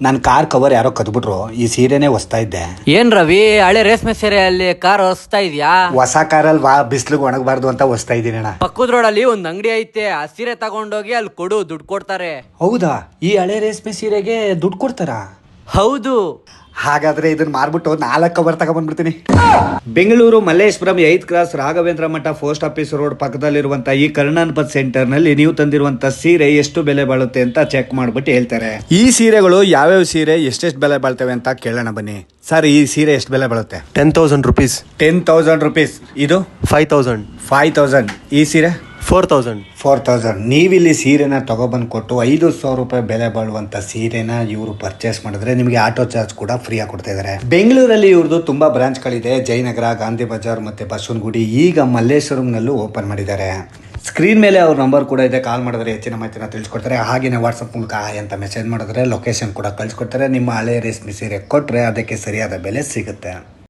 ನನ್ನ car cover ಯಾರೋ ಕದ್ಬಿಟ್ರು, ಈ ಸೀರೆನೇ ಹೊಸ್ತಾ ಇದ್ದೆ. ಏನ್ ರವಿ, ಹಳೆ ರೇಷ್ಮೆ ಸೀರೆಯಲ್ಲಿ ಕಾರ್ ಹೊಸ್ತಾ ಇದ್ಯಾ? ಹೊಸ ಕಾರಲ್ಲಿ ಬಿಸ್ಲಿಗೆ ಒಣಗಬಾರ್ದು ಅಂತ ಹೊಸ್ತಾ ಇದ್ದೀನಿ ಅಣ್ಣ. ಪಕ್ಕದ ರೋಡಲ್ಲಿ ಒಂದ್ ಅಂಗಡಿ ಐತೆ, ಆ ಸೀರೆ ತಗೊಂಡೋಗಿ ಅಲ್ಲಿ ಕೊಡು, ದುಡ್ಡು ಕೊಡ್ತಾರೆ. ಹೌದಾ? ಈ ಹಳೆ ರೇಷ್ಮೆ ಸೀರೆಗೆ ದುಡ್ಡು ಕೊಡ್ತಾರಾ? ಹೌದು. ಹಾಗಾದ್ರೆ ಇದನ್ನ ಮಾರ್ಬಿಟ್ಟು 4 ಕವರ್ ತಗೊಂಡ್ಬಂದ್ಬಿಡ್ತೀನಿ. ಬೆಂಗಳೂರು ಮಲ್ಲೇಶ್ವರಂ 8th ಕ್ರಾಸ್ ರಾಘವೇಂದ್ರ ಮಠ ಪೋಸ್ಟ್ ಆಫೀಸ್ ರೋಡ್ ಪಕ್ಕದಲ್ಲಿರುವಂತಹ ಈ ಕರ್ಣಾನ್ಪತ್ ಸೆಂಟರ್ ನಲ್ಲಿ ನೀವು ತಂದಿರುವಂತ ಸೀರೆ ಎಷ್ಟು ಬೆಲೆ ಬಾಳುತ್ತೆ ಅಂತ ಚೆಕ್ ಮಾಡ್ಬಿಟ್ಟು ಹೇಳ್ತಾರೆ. ಈ ಸೀರೆಗಳು ಯಾವ್ಯಾವ ಸೀರೆ ಎಷ್ಟೆಷ್ಟು ಬೆಲೆ ಬಾಳ್ತವೆ ಅಂತ ಕೇಳೋಣ ಬನ್ನಿ. ಸರ್, ಈ ಸೀರೆ ಎಷ್ಟು ಬೆಲೆ ಬಾಳುತ್ತೆ? 10,000 rupees. 10,000 rupees. ಇದು 5,000. 5,000. ಈ ಸೀರೆ 4,000. 4,000. ನೀವಿಲ್ಲಿ ಸೀರೆನ ತಗೊಬಂದು ಕೊಟ್ಟು 5,000 ರೂಪಾಯಿ ಬೆಲೆ ಬಾಳುವಂತ ಸೀರೆನ ಇವರು ಪರ್ಚೇಸ್ ಮಾಡಿದ್ರೆ ನಿಮಗೆ ಆಟೋ ಚಾರ್ಜ್ ಕೂಡ ಫ್ರೀ ಆಗಿ ಕೊಡ್ತಾ ಇದ್ದಾರೆ. ಬೆಂಗಳೂರಲ್ಲಿ ಇವ್ರದ್ದು ತುಂಬಾ ಬ್ರಾಂಚ್ಗಳಿದೆ. ಜಯನಗರ, ಗಾಂಧಿ ಬಜಾರ್ ಮತ್ತೆ ಬಸವನಗುಡಿ, ಈಗ ಮಲ್ಲೇಶ್ವರಂನಲ್ಲೂ ಓಪನ್ ಮಾಡಿದ್ದಾರೆ. ಸ್ಕ್ರೀನ್ ಮೇಲೆ ಅವ್ರ ನಂಬರ್ ಕೂಡ ಇದೆ. ಕಾಲ್ ಮಾಡಿದ್ರೆ ಹೆಚ್ಚಿನ ಮಾಹಿತಿನ ತಿಳಿಸ್ಕೊಡ್ತಾರೆ. ಹಾಗೆಯೇ ವಾಟ್ಸಪ್ ಮೂಲಕ ಹಾಯ್ ಅಂತ ಮೆಸೇಜ್ ಮಾಡಿದ್ರೆ ಲೊಕೇಶನ್ ಕೂಡ ಕಳಿಸ್ಕೊಡ್ತಾರೆ. ನಿಮ್ಮ ಹಳೆ ರೇಷ್ಮೆ ಸೀರೆ ಕೊಟ್ಟರೆ ಅದಕ್ಕೆ ಸರಿಯಾದ ಬೆಲೆ ಸಿಗುತ್ತೆ.